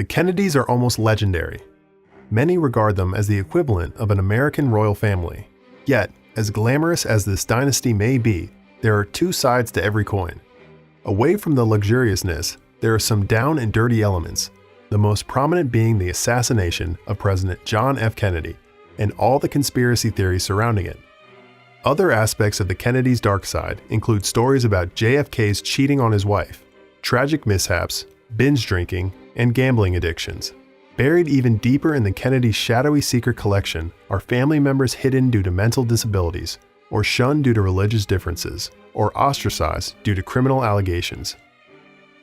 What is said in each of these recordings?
The Kennedys are almost legendary. Many regard them as the equivalent of an American royal family. Yet, as glamorous as this dynasty may be, there are two sides to every coin. Away from the luxuriousness, there are some down and dirty elements, the most prominent being the assassination of President John F. Kennedy and all the conspiracy theories surrounding it. Other aspects of the Kennedys' dark side include stories about JFK's cheating on his wife, tragic mishaps, binge drinking, and gambling addictions. Buried even deeper in the Kennedys' shadowy secret collection are family members hidden due to mental disabilities, or shunned due to religious differences, or ostracized due to criminal allegations.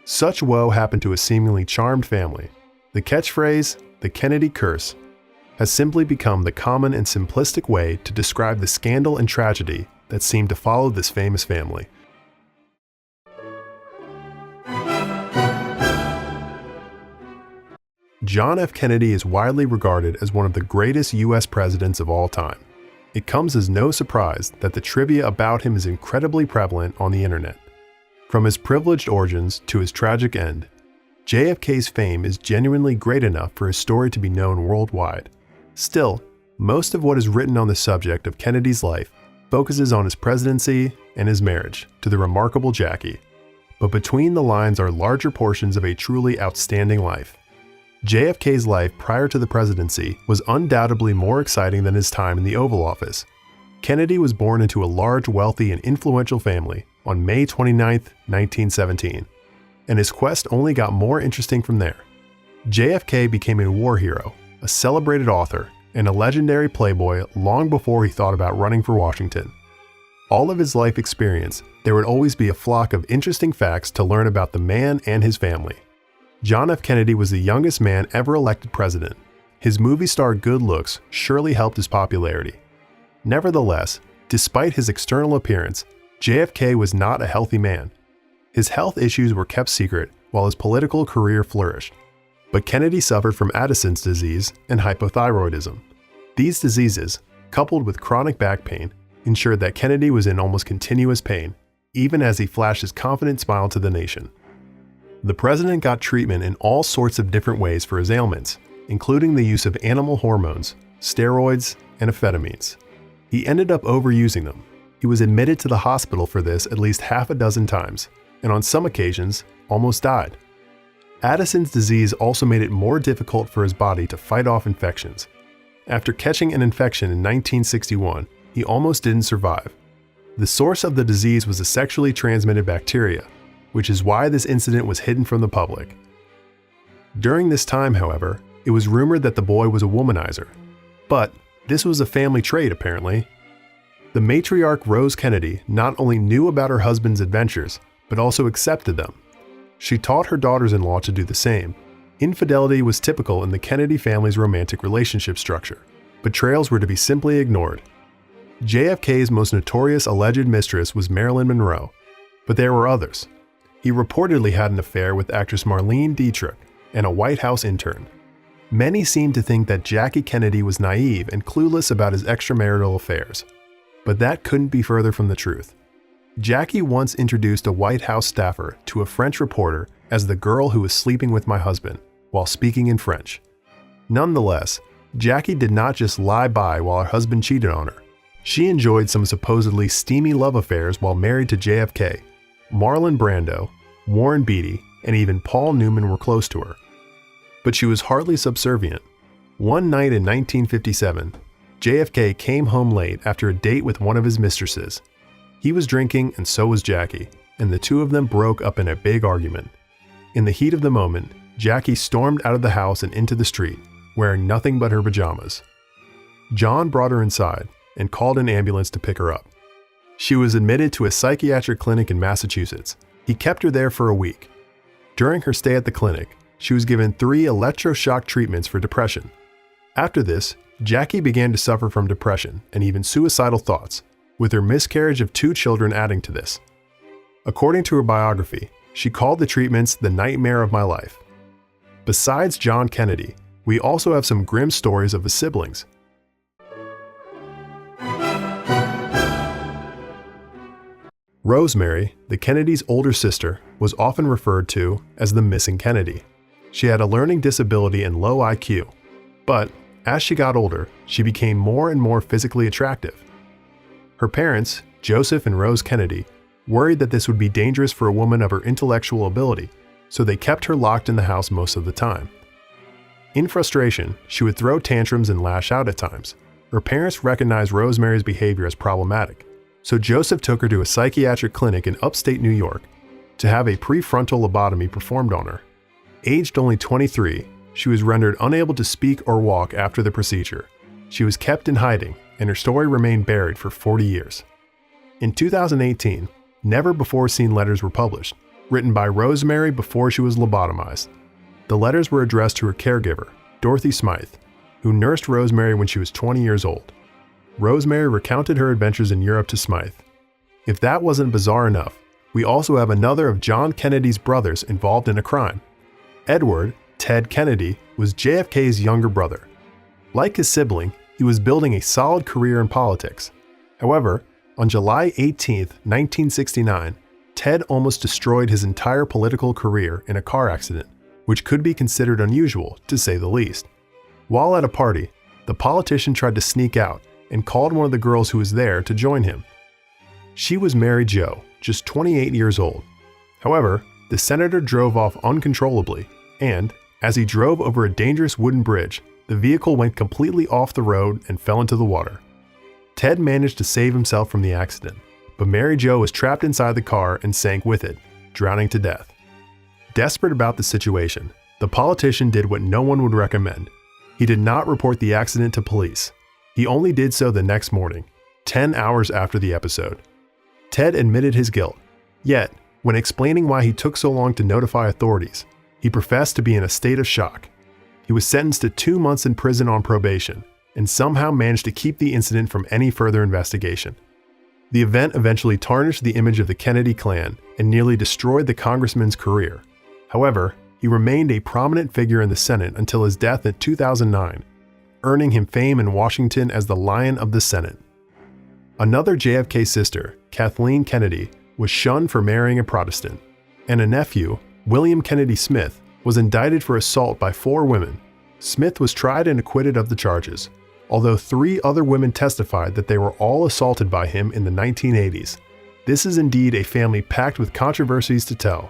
Such woe happened to a seemingly charmed family. The catchphrase, "the Kennedy curse," has simply become the common and simplistic way to describe the scandal and tragedy that seemed to follow this famous family. John F. Kennedy is widely regarded as one of the greatest U.S. presidents of all time. It comes as no surprise that the trivia about him is incredibly prevalent on the internet. From his privileged origins to his tragic end, JFK's fame is genuinely great enough for his story to be known worldwide. Still, most of what is written on the subject of Kennedy's life focuses on his presidency and his marriage to the remarkable Jackie. But between the lines are larger portions of a truly outstanding life. JFK's life prior to the presidency was undoubtedly more exciting than his time in the Oval Office. Kennedy was born into a large, wealthy, and influential family on May 29, 1917, and his quest only got more interesting from there. JFK became a war hero, a celebrated author, and a legendary playboy long before he thought about running for Washington. All of his life experience, there would always be a flock of interesting facts to learn about the man and his family. John F. Kennedy was the youngest man ever elected president. His movie star good looks surely helped his popularity. Nevertheless, despite his external appearance, JFK was not a healthy man. His health issues were kept secret while his political career flourished. But Kennedy suffered from Addison's disease and hypothyroidism. These diseases, coupled with chronic back pain, ensured that Kennedy was in almost continuous pain, even as he flashed his confident smile to the nation. The president got treatment in all sorts of different ways for his ailments, including the use of animal hormones, steroids, and amphetamines. He ended up overusing them. He was admitted to the hospital for this at least half a dozen times, and on some occasions, almost died. Addison's disease also made it more difficult for his body to fight off infections. After catching an infection in 1961, he almost didn't survive. The source of the disease was a sexually transmitted bacteria, which is why this incident was hidden from the public. During this time, however, it was rumored that the boy was a womanizer. But this was a family trait, apparently. The matriarch Rose Kennedy not only knew about her husband's adventures, but also accepted them. She taught her daughters-in-law to do the same. Infidelity was typical in the Kennedy family's romantic relationship structure. Betrayals were to be simply ignored. JFK's most notorious alleged mistress was Marilyn Monroe, but there were others. He reportedly had an affair with actress Marlene Dietrich and a White House intern. Many seem to think that Jackie Kennedy was naive and clueless about his extramarital affairs, but that couldn't be further from the truth. Jackie once introduced a White House staffer to a French reporter as the girl who was sleeping with my husband, while speaking in French. Nonetheless, Jackie did not just lie by while her husband cheated on her. She enjoyed some supposedly steamy love affairs while married to JFK. Marlon Brando, Warren Beatty, and even Paul Newman were close to her. But she was hardly subservient. One night in 1957, JFK came home late after a date with one of his mistresses. He was drinking and so was Jackie, and the two of them broke up in a big argument. In the heat of the moment, Jackie stormed out of the house and into the street, wearing nothing but her pajamas. John brought her inside and called an ambulance to pick her up. She was admitted to a psychiatric clinic in Massachusetts. He kept her there for a week. During her stay at the clinic, she was given 3 electroshock treatments for depression. After this, Jackie began to suffer from depression and even suicidal thoughts, with her miscarriage of 2 children adding to this. According to her biography, she called the treatments the nightmare of my life. Besides John Kennedy, we also have some grim stories of his siblings. Rosemary, the Kennedys' older sister, was often referred to as the missing Kennedy. She had a learning disability and low IQ, but as she got older, she became more and more physically attractive. Her parents, Joseph and Rose Kennedy, worried that this would be dangerous for a woman of her intellectual ability, so they kept her locked in the house most of the time. In frustration, she would throw tantrums and lash out at times. Her parents recognized Rosemary's behavior as problematic, so Joseph took her to a psychiatric clinic in upstate New York to have a prefrontal lobotomy performed on her. Aged only 23, she was rendered unable to speak or walk after the procedure. She was kept in hiding, and her story remained buried for 40 years. In 2018, never-before-seen letters were published, written by Rosemary before she was lobotomized. The letters were addressed to her caregiver, Dorothy Smythe, who nursed Rosemary when she was 20 years old. Rosemary recounted her adventures in Europe to Smythe. If that wasn't bizarre enough, we also have another of John Kennedy's brothers involved in a crime. Edward, Ted Kennedy, was JFK's younger brother. Like his sibling, he was building a solid career in politics. However, on July 18, 1969, Ted almost destroyed his entire political career in a car accident, which could be considered unusual, to say the least. While at a party, the politician tried to sneak out and called one of the girls who was there to join him. She was Mary Jo, just 28 years old. However, the senator drove off uncontrollably, and, as he drove over a dangerous wooden bridge, the vehicle went completely off the road and fell into the water. Ted managed to save himself from the accident, but Mary Jo was trapped inside the car and sank with it, drowning to death. Desperate about the situation, the politician did what no one would recommend. He did not report the accident to police. He only did so the next morning, 10 hours after the episode. Ted admitted his guilt, yet, when explaining why he took so long to notify authorities, he professed to be in a state of shock. He was sentenced to 2 months in prison on probation, and somehow managed to keep the incident from any further investigation. The event eventually tarnished the image of the Kennedy clan and nearly destroyed the congressman's career. However, he remained a prominent figure in the Senate until his death in 2009, earning him fame in Washington as the Lion of the Senate. Another JFK sister, Kathleen Kennedy, was shunned for marrying a Protestant, and a nephew, William Kennedy Smith, was indicted for assault by 4 women. Smith was tried and acquitted of the charges, although 3 other women testified that they were all assaulted by him in the 1980s. This is indeed a family packed with controversies to tell.